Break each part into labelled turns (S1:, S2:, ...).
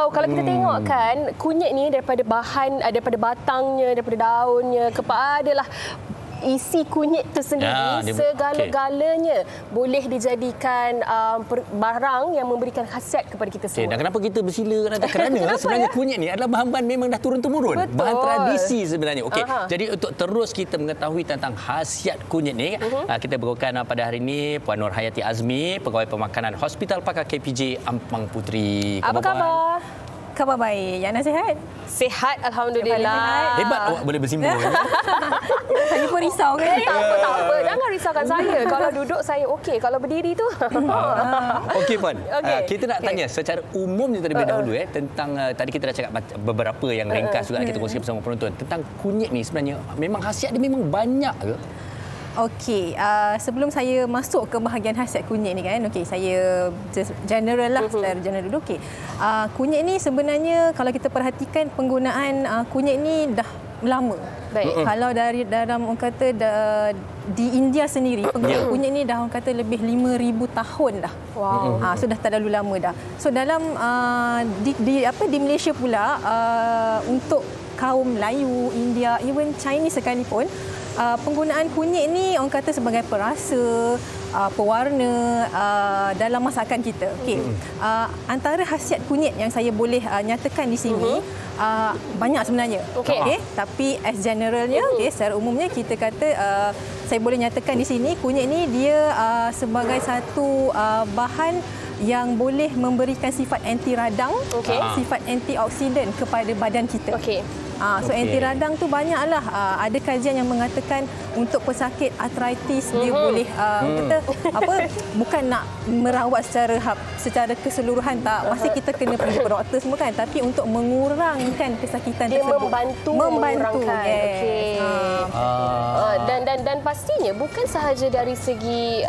S1: Kalau kita tengok kan, kunyit ni daripada bahan, daripada batangnya, daripada daunnya, kepadalah isi kunyit tu sendiri, segala-galanya boleh dijadikan barang yang memberikan khasiat kepada kita semua.
S2: Dan kenapa kita bersila kerana sebenarnya kunyit ni adalah bahan-bahan memang dah turun-temurun. Bahan tradisi sebenarnya. Jadi untuk terus kita mengetahui tentang khasiat kunyit ni, kita berhubungkan pada hari ini Puan Nur Hayati Azmi, Pegawai Pemakanan Hospital Pakar KPJ Ampang Puteri.
S1: Apa khabar?
S3: Khabar baik. Yana sihat?
S1: Sihat, alhamdulillah.
S2: Hebat awak boleh bersimbol.
S3: Saya pun risau kan?
S1: Tak apa. Jangan risaukan saya. Kalau duduk saya okey. Kalau berdiri tu.
S2: Okey Puan. Kita nak tanya secara umumnya terlebih dahulu tentang tadi kita dah cakap beberapa yang ringkas juga kita kongsikan bersama penonton tentang kunyit ni sebenarnya memang khasiat dia memang banyak ke?
S3: Okey, sebelum saya masuk ke bahagian khasiat kunyit ni kan, okey, saya general lah, secara general dulu. Okey, kunyit ni sebenarnya kalau kita perhatikan penggunaan kunyit ni dah lama.
S1: Baik.
S3: Kalau dari dalam orang kata di India sendiri penggunaan kunyit ni dah orang kata lebih 5,000 tahun dah.
S1: Wow.
S3: Sudah terlalu lama dah. So dalam di Malaysia pula untuk kaum Melayu, India, even Chinese sekalipun, penggunaan kunyit ni orang kata sebagai perasa, pewarna dalam masakan kita. Okey. Antara khasiat kunyit yang saya boleh nyatakan di sini banyak sebenarnya. Okey. Tapi as generalnya, secara umumnya kita kata saya boleh nyatakan di sini kunyit ni dia sebagai satu bahan yang boleh memberikan sifat anti radang, sifat antioksidan kepada badan kita. So anti radang tu banyaklah. Ada kajian yang mengatakan untuk pesakit arthritis dia boleh bukan nak merawat secara keseluruhan, tak. Masih kita kena pergi ke doktor semua kan, tapi untuk mengurangkan kesakitan
S1: dia
S3: tersebut.
S1: Membantu.
S3: Yes.
S1: Dan pastinya bukan sahaja dari segi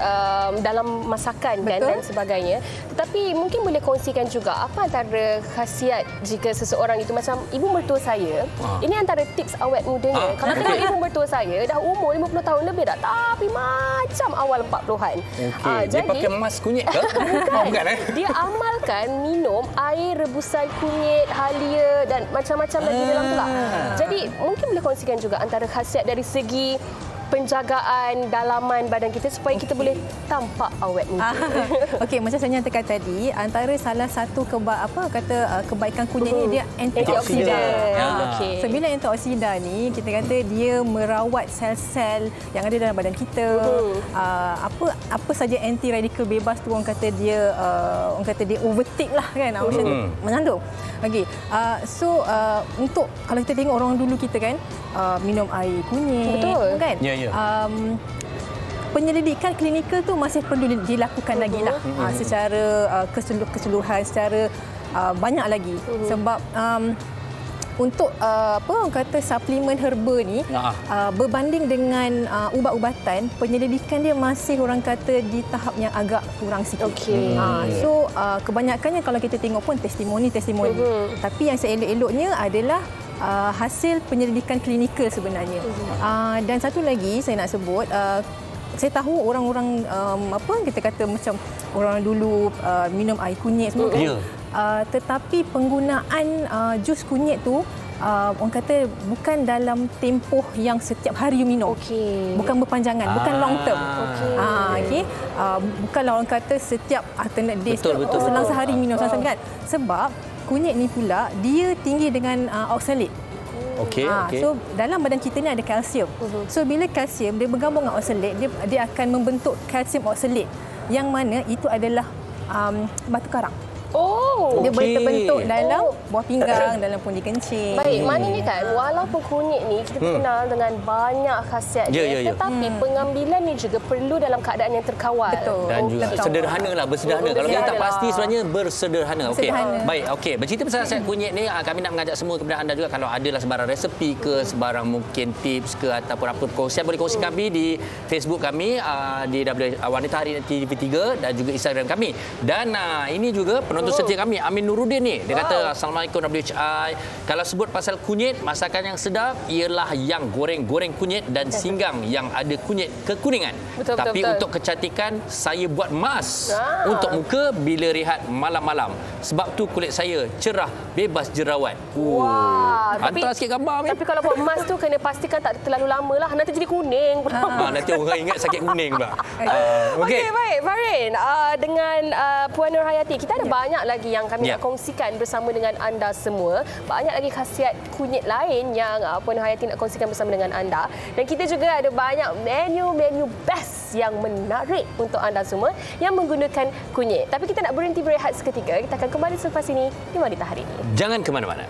S1: dalam masakan kan, dan sebagainya, tetapi mungkin boleh kongsikan juga apa antara khasiat jika seseorang itu macam ibu mertua saya. Ini antara tips awet mudanya. Kalau tengok ibu mertua saya dah umur 50 tahun lebih dah, tapi macam awal 40-an.
S2: Dia pakai emas kunyit ke?
S1: Bukan. Dia amalkan minum air rebusan kunyit, halia dan macam-macam lagi dalam tu lah. Jadi mungkin boleh kongsikan juga antara khasiat dari segi penjagaan dalaman badan kita supaya kita boleh tampak awet muda.
S3: Okey, macam saya nyatakan tadi, antara salah satu kebaikan kunyit ni dia antioksidan. So bila antioksidan ni kita kata dia merawat sel-sel yang ada dalam badan kita. Apa saja anti radikal bebas tu orang kata dia overtake lah kan, macam tu mengandung. Okey. Untuk kalau kita tengok orang dulu kita kan minum air kunyit, kan? Penyelidikan klinikal tu masih perlu dilakukan lagi lah, secara keseluruhan, secara banyak lagi. Sebab untuk orang kata suplemen herba ni berbanding dengan ubat-ubatan, penyelidikan dia masih orang kata di tahap yang agak kurang sikit. So kebanyakannya kalau kita tengok pun testimoni. Tapi yang seelok-eloknya adalah hasil penyelidikan klinikal sebenarnya. Dan satu lagi saya nak sebut, saya tahu orang-orang kita kata macam orang dulu minum air kunyit semua kan. Tetapi penggunaan jus kunyit tu orang kata bukan dalam tempoh yang setiap hari you minum. Bukan berpanjangan, bukan long term. Bukanlah orang kata setiap alternate days selang sehari minum kan. Sebab kunyit ni pula dia tinggi dengan oksalat. So dalam badan kita ni ada kalsium. So bila kalsium dia bergabung dengan oksalat, dia akan membentuk kalsium oksalat yang mana itu adalah batu karang. Dia boleh terbentuk dalam buah pinggang, dalam pundi kencing.
S1: Baik, maknanya kan walaupun kunyit ni kita kenal dengan banyak khasiat dia, tetapi pengambilan ni juga perlu dalam keadaan yang terkawal.
S2: Dan juga sederhana. Kalau kita tak pasti sebenarnya bersederhana. Baik, bercerita pasal khasiat kunyit ni, kami nak mengajak semua kepada anda juga kalau adalah sebarang resepi ke, sebarang mungkin tips ke ataupun apa perkongsian, boleh kongsi kami di Facebook kami di Wanita Hari TV3 dan juga Instagram kami. Dan ini juga penonton Pembantu setia kami, Amin Nuruddin ni. Dia kata, Assalamualaikum WHI. Kalau sebut pasal kunyit, masakan yang sedap ialah yang goreng-goreng kunyit dan singgang yang ada kunyit kekuningan. Tapi untuk kecantikan, saya buat mask untuk muka bila rehat malam-malam. Sebab tu kulit saya cerah, bebas jerawat. Hantar sikit gambar, Amin.
S1: Tapi kalau buat mask tu kena pastikan tak terlalu lama lah. Nanti jadi kuning.
S2: Nanti orang ingat sakit kuning pula.
S1: Okey, baik. Farin, dengan Puan Nurhayati, kita ada banyak lagi yang kami nak kongsikan bersama dengan anda semua. Banyak lagi khasiat kunyit lain yang Puan Nurhayati nak kongsikan bersama dengan anda. Dan kita juga ada banyak menu-menu best yang menarik untuk anda semua yang menggunakan kunyit. Tapi kita nak berhenti berehat seketika. Kita akan kembali selepas ini di Wanita Hari Ini.
S2: Jangan ke mana-mana.